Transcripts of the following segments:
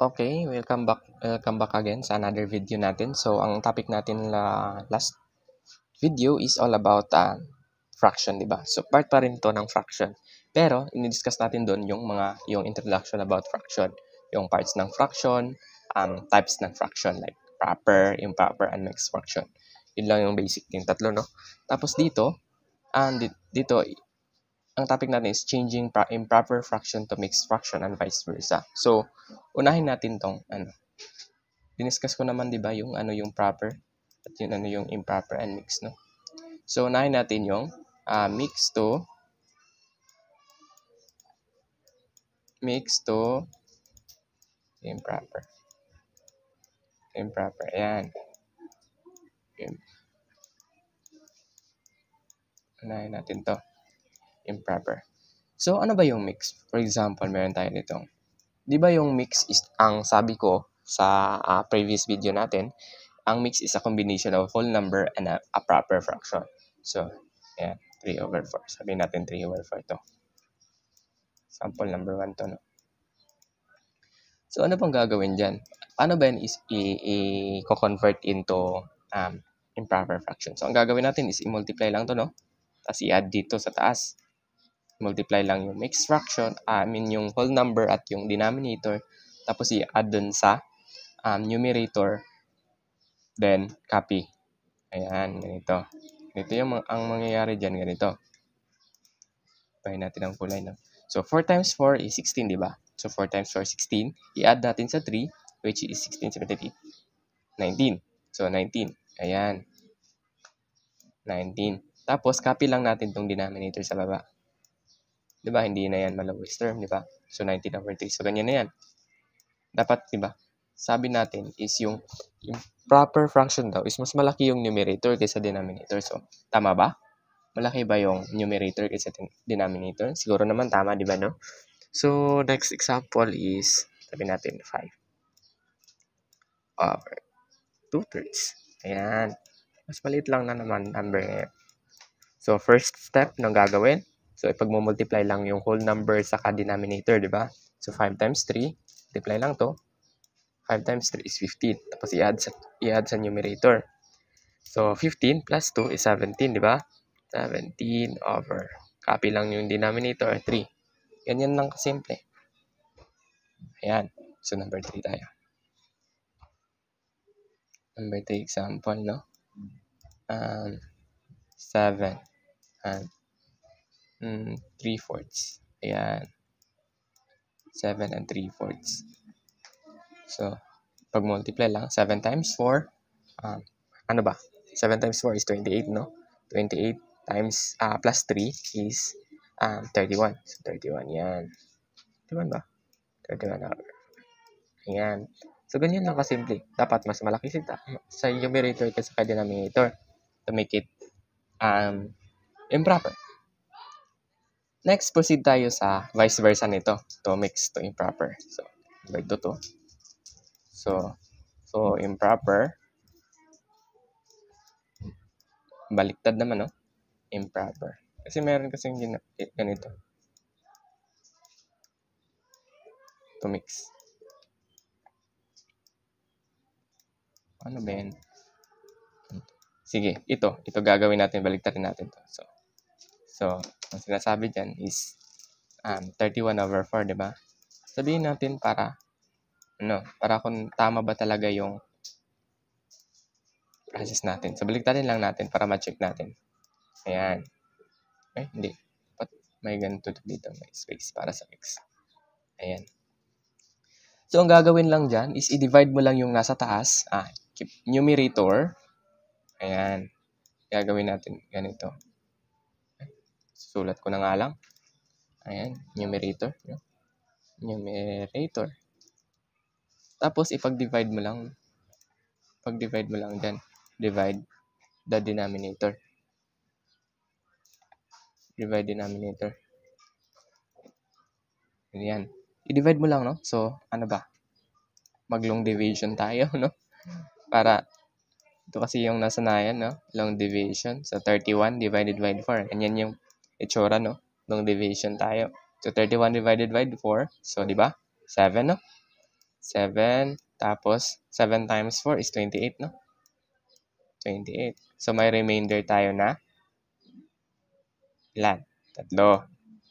Okay, welcome back again sa another video natin. So, ang topic natin last video is all about fraction, di ba? So, part pa rin to ng fraction. Pero, ini-discuss natin doon yung introduction about fraction, yung parts ng fraction, types ng fraction like proper, improper, and mixed fraction. Yun lang yung basic yung tatlo, no? Tapos dito, ang topic natin is changing improper fraction to mixed fraction and vice versa. So, unahin natin tong diniscuss ko naman 'di ba yung proper at yung improper and mixed, no. So, unahin natin yung mixed to improper. Improper. Ayan. Unahin natin to. Improper. So, ano ba yung mix? For example, meron tayo nitong, di ba yung mix is, ang sabi ko sa previous video natin, ang mix is a combination of whole number and a proper fraction. So, ayan, 3/4. Sabihin natin 3/4 to. Sample number 1 to, no? So, ano bang gagawin dyan? Paano ba yan is i-convert into improper fraction? So, ang gagawin natin is i-multiply lang to, no? Tapos i-add dito sa taas. Multiply lang yung mixed fraction, yung whole number at yung denominator. Tapos i-add dun sa numerator. Then, copy. Ayan, ganito. Ganito yung ang mangyayari dyan, ganito. Bahin natin ang kulay, no? So, 4 times 4 is 16, di ba? So, 4 times 4 is 16. I-add natin sa 3, which is 16, 17, 19. So, 19. Ayan. 19. Tapos, copy lang natin tong denominator sa baba. Di ba? Hindi na yan malawis term, di ba? So, 19/3. So, ganyan na yan. Dapat, di ba? Sabi natin is yung proper fraction daw is mas malaki yung numerator kaysa denominator. So, tama ba? Malaki ba yung numerator kaysa denominator? Siguro naman tama, di ba, no? So, next example is, sabi natin, 5/2. Ayan. Mas maliit lang na naman number ngayon. So, first step ng gagawin, so ipag-multiply lang yung whole number sa denominator, di ba? So, 5 times 3, multiply lang to. 5 times 3 is 15. Tapos, i-add sa numerator. So, 15 plus 2 is 17, di ba? 17 over. Copy lang yung denominator, 3. Ganyan lang kasimple. Ayan. So, number 3 tayo. Number 3 example, no? 7 and 3/4. Ayan. 7 and 3/4. So, pag-multiply lang, 7 times 4, ano ba? 7 times 4 is 28, no? 28 times, plus 3 is 31. So, 31, yan. 31 ba? 31 over. Ayan. So, ganyan lang kasimple. Dapat mas malaki sa numerator kaysa sa denominator to make it improper. Next, proceed tayo sa vice versa nito. To mix to improper. So, number 2 to. So improper. Baliktad naman, no? Improper. Kasi meron kasing ganito. To mix. Ano ba yan? Sige, ito gagawin natin, baliktarin natin to. So, ang sinasabi dyan is 31/4, di ba? Sabihin natin para kung tama ba talaga yung process natin. So, baliktarin lang natin para ma-check natin. Ayan. Hindi. May ganito dito, may space para sa mix. Ayan. So, ang gagawin lang dyan is i-divide mo lang yung nasa taas. Numerator. Ayan. Gagawin natin ganito. Sulat ko na nga lang. Ayan. Numerator. Numerator. Tapos, ipag-divide mo lang. Pag-divide mo lang dyan. Divide the denominator. Divide denominator. Ayan. I-divide mo lang, no? So, ano ba? Mag-long division tayo, no? Para, ito kasi yung nasanayan, no? Long division. So, 31 divided by 4. Ganyan yung itsura, no? Long division tayo. So, 31 divided by 4. So, di ba? 7, no? 7, tapos 7 times 4 is 28, no? 28. So, may remainder tayo na ilan? 3.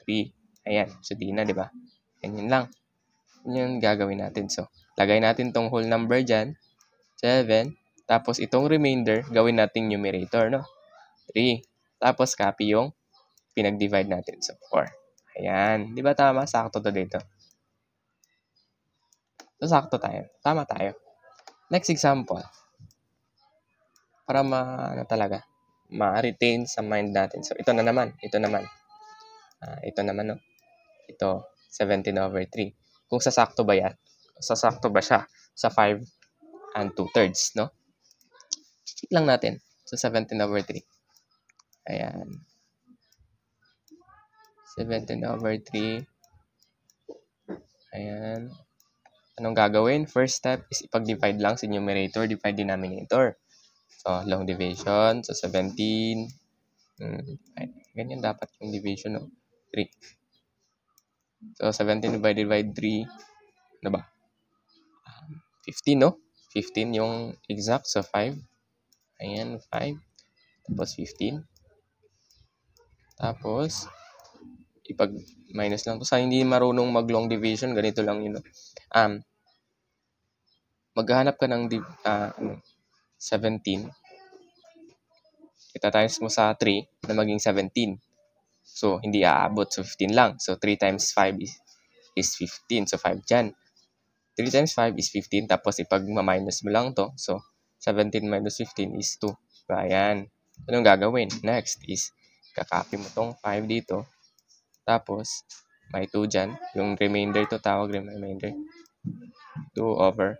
3. Ayan. So, di na, di ba? Ganyan lang. Yun yung gagawin natin. So, lagay natin tong whole number dyan. 7. Tapos, itong remainder, gawin natin numerator, no? 3. Tapos, copy yung pinag-divide natin. So, 4. Ayan. Di ba tama? Sakto to dito. So, sakto tayo. Tama tayo. Next example. Para ma-retain sa mind natin. So, ito naman. Ito, no? Ito, 17/3. Kung sasakto ba yan? Sasakto ba siya sa 5 and 2/3, no? Check lang natin. So, 17/3. Ayan. 17/3. Ayan. Anong gagawin? First step is ipag-divide lang sa numerator, divide denominator. So, long division. So, 17. Ganyan dapat yung division, no? 3. So, 17 divided by 3. Ano ba? 15, no? 15 yung exact. So, 5. Ayan, 5. Tapos, 15. Tapos, ipag-minus lang to. Sa hindi marunong mag-long division, ganito lang yun, no? Maghahanap ka ng 17. Ita-times mo sa 3 na maging 17. So, hindi aabot. So, 15 lang. So, 3 times 5 is 15. So, 5 dyan. 3 times 5 is 15. Tapos, ipag-minus mo lang to. So, 17 minus 15 is 2. So, ayan. Anong gagawin? Next is, kakopy mo tong 5 dito. Tapos, may 2 dyan. Yung remainder to tawag remainder. 2/5.